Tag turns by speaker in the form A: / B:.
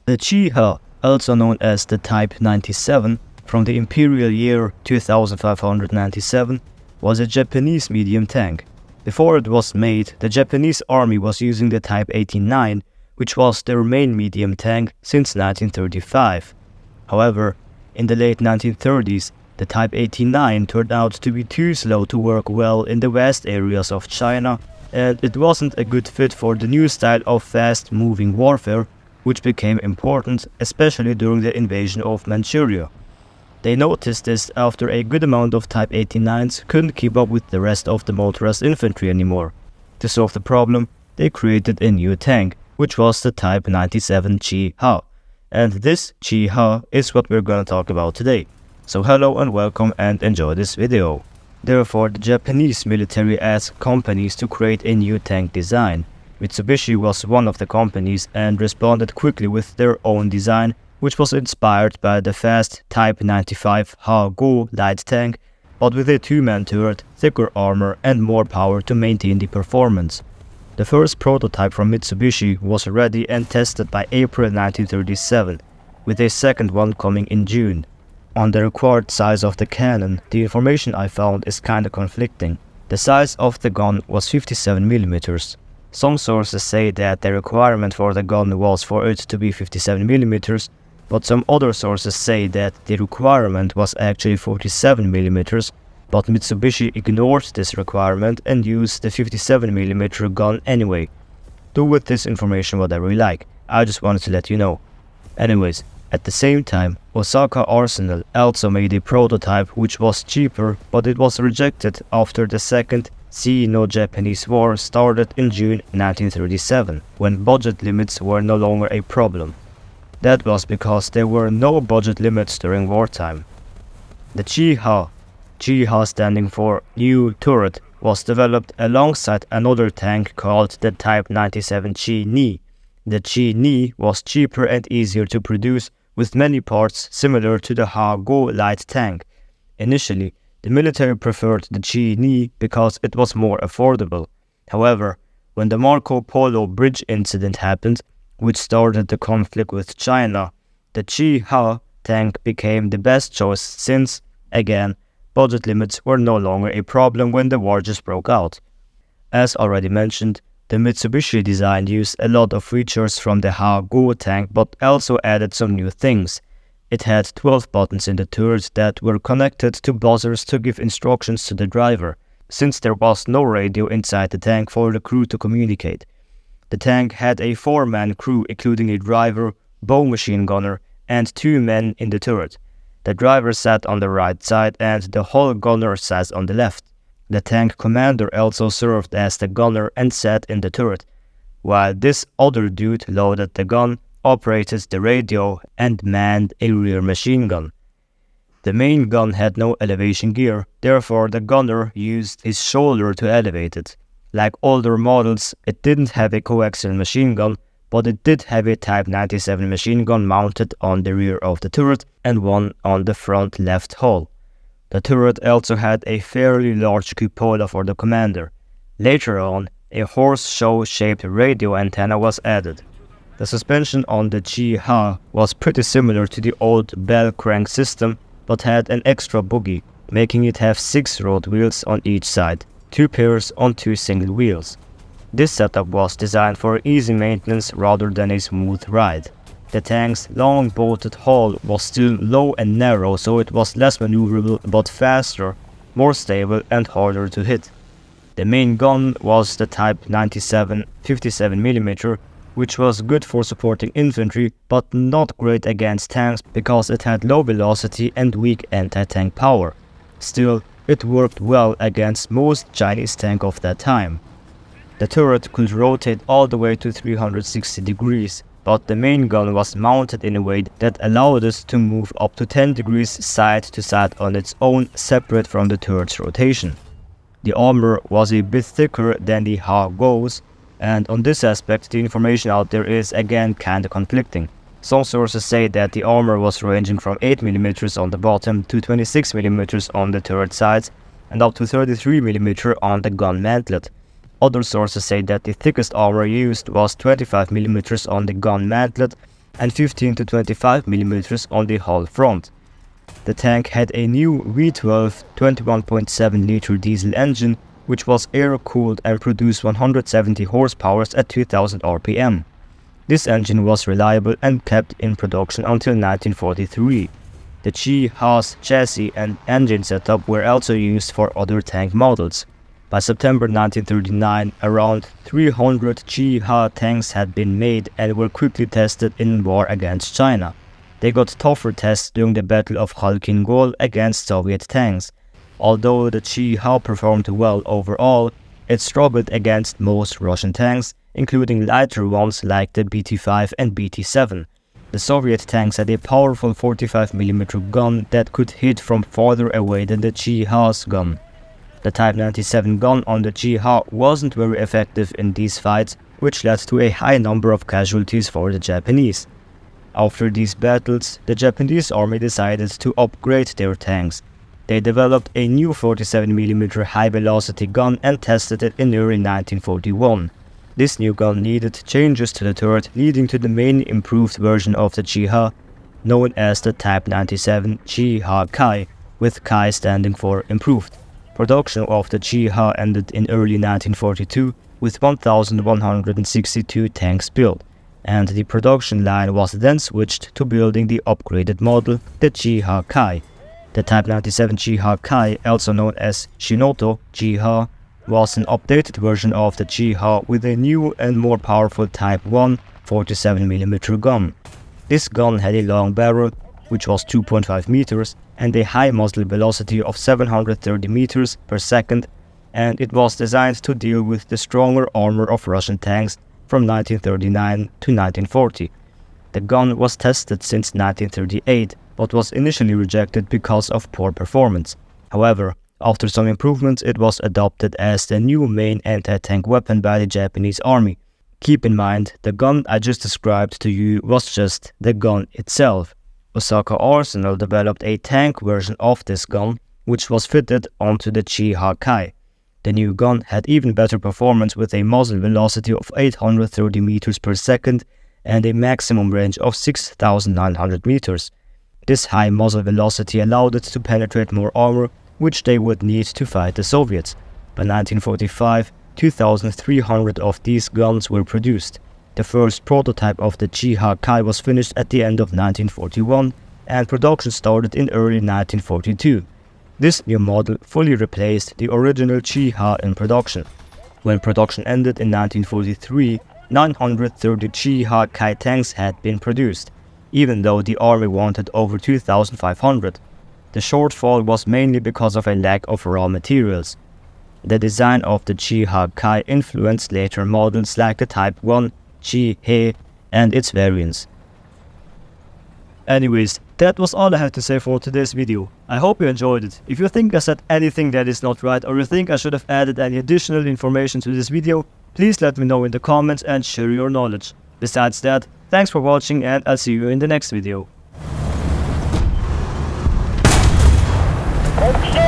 A: The Chi-Ha, also known as the Type 97, from the imperial year 2597, was a Japanese medium tank. Before it was made, the Japanese army was using the Type 89, which was their main medium tank since 1935. However, in the late 1930s, the Type 89 turned out to be too slow to work well in the vast areas of China, and it wasn't a good fit for the new style of fast-moving warfare, which became important especially during the invasion of Manchuria. They noticed this after a good amount of Type 89s couldn't keep up with the rest of the motorized infantry anymore. To solve the problem, they created a new tank, which was the Type 97 Chi-Ha. And this Chi-Ha is what we're gonna talk about today. So hello and welcome and enjoy this video. Therefore, the Japanese military asked companies to create a new tank design. Mitsubishi was one of the companies and responded quickly with their own design, which was inspired by the fast Type 95 Ha-Go light tank, but with a two-man turret, thicker armor and more power to maintain the performance. The first prototype from Mitsubishi was ready and tested by April 1937, with a second one coming in June. On the required size of the cannon, the information I found is kinda conflicting. The size of the gun was 57mm. Some sources say that the requirement for the gun was for it to be 57mm, but some other sources say that the requirement was actually 47mm, but Mitsubishi ignored this requirement and used the 57mm gun anyway. Do with this information whatever you like, I just wanted to let you know. Anyways, at the same time, Osaka Arsenal also made a prototype which was cheaper, but it was rejected after the Second Sino-Japanese War started in June 1937, when budget limits were no longer a problem. That was because there were no budget limits during wartime. The Chi-Ha standing for New Turret, was developed alongside another tank called the Type 97 Chi-Ni. The Chi-Ni was cheaper and easier to produce, with many parts similar to the Ha-Go light tank. Initially, the military preferred the Chi-Ni because it was more affordable. However, when the Marco Polo Bridge incident happened, which started the conflict with China, the Chi-Ha tank became the best choice since, again, budget limits were no longer a problem when the war just broke out. As already mentioned, the Mitsubishi design used a lot of features from the Ha-Go tank but also added some new things. It had 12 buttons in the turret that were connected to buzzers to give instructions to the driver, since there was no radio inside the tank for the crew to communicate. The tank had a 4-man crew including a driver, bow machine gunner, and 2 men in the turret. The driver sat on the right side and the hull gunner sat on the left. The tank commander also served as the gunner and sat in the turret, while this other dude loaded the gun, operated the radio, and manned a rear machine gun. The main gun had no elevation gear, therefore the gunner used his shoulder to elevate it. Like older models, it didn't have a coaxial machine gun, but it did have a Type 97 machine gun mounted on the rear of the turret and one on the front left hull. The turret also had a fairly large cupola for the commander. Later on, a horse-show-shaped radio antenna was added. The suspension on the Chi-Ha was pretty similar to the old bell crank system, but had an extra bogie, making it have 6 road wheels on each side, 2 pairs on 2 single wheels. This setup was designed for easy maintenance rather than a smooth ride. The tank's long bolted hull was still low and narrow, so it was less maneuverable but faster, more stable and harder to hit. The main gun was the Type 97 57mm, which was good for supporting infantry but not great against tanks because it had low velocity and weak anti-tank power. Still, it worked well against most Chinese tanks of that time. The turret could rotate all the way to 360 degrees, but the main gun was mounted in a way that allowed it to move up to 10 degrees side to side on its own, separate from the turret's rotation. The armor was a bit thicker than the Ha-Go's, and on this aspect the information out there is again kinda conflicting. Some sources say that the armor was ranging from 8mm on the bottom to 26mm on the turret sides and up to 33mm on the gun mantlet. Other sources say that the thickest armor used was 25mm on the gun mantlet and 15 to 25 mm on the hull front. The tank had a new V12 21.7 liter diesel engine, which was air-cooled and produced 170 horsepower at 2000 rpm. This engine was reliable and kept in production until 1943. The Chi-Ha's chassis and engine setup were also used for other tank models. By September 1939, around 300 Chi-Ha tanks had been made and were quickly tested in war against China. They got tougher tests during the Battle of Khalkhin Gol against Soviet tanks. Although the Chi-Ha performed well overall, it struggled against most Russian tanks, including lighter ones like the BT-5 and BT-7. The Soviet tanks had a powerful 45mm gun that could hit from farther away than the Chi-Ha's gun. The Type 97 gun on the Chi-Ha wasn't very effective in these fights, which led to a high number of casualties for the Japanese. After these battles, the Japanese army decided to upgrade their tanks. They developed a new 47mm high-velocity gun and tested it in early 1941. This new gun needed changes to the turret, leading to the main improved version of the Chi-Ha, known as the Type 97 Chi-Ha Kai, with Kai standing for improved. Production of the Chi-Ha ended in early 1942 with 1,162 tanks built, and the production line was then switched to building the upgraded model, the Chi-Ha Kai. The Type 97 Chi-Ha Kai, also known as Shinoto Chi-Ha, was an updated version of the Chi-Ha with a new and more powerful Type 1 47mm gun. This gun had a long barrel, which was 2.5 meters, and a high muzzle velocity of 730 meters per second, and it was designed to deal with the stronger armor of Russian tanks from 1939 to 1940. The gun was tested since 1938, but was initially rejected because of poor performance. However, after some improvements, it was adopted as the new main anti-tank weapon by the Japanese army. Keep in mind, the gun I just described to you was just the gun itself. Osaka Arsenal developed a tank version of this gun, which was fitted onto the Chi-Ha Kai. The new gun had even better performance with a muzzle velocity of 830 meters per second and a maximum range of 6,900 meters. This high muzzle velocity allowed it to penetrate more armor, which they would need to fight the Soviets. By 1945, 2,300 of these guns were produced. The first prototype of the Chi-Ha Kai was finished at the end of 1941, and production started in early 1942. This new model fully replaced the original Chi-Ha in production. When production ended in 1943, 930 Chi-Ha Kai tanks had been produced, even though the army wanted over 2,500. The shortfall was mainly because of a lack of raw materials. The design of the Chi-Ha Kai influenced later models like the Type 1 Chi-He and its variants. Anyways, that was all I had to say for today's video. I hope you enjoyed it. If you think I said anything that is not right, or you think I should have added any additional information to this video, please let me know in the comments and share your knowledge. Besides that, thanks for watching, and I'll see you in the next video.
B: Okay.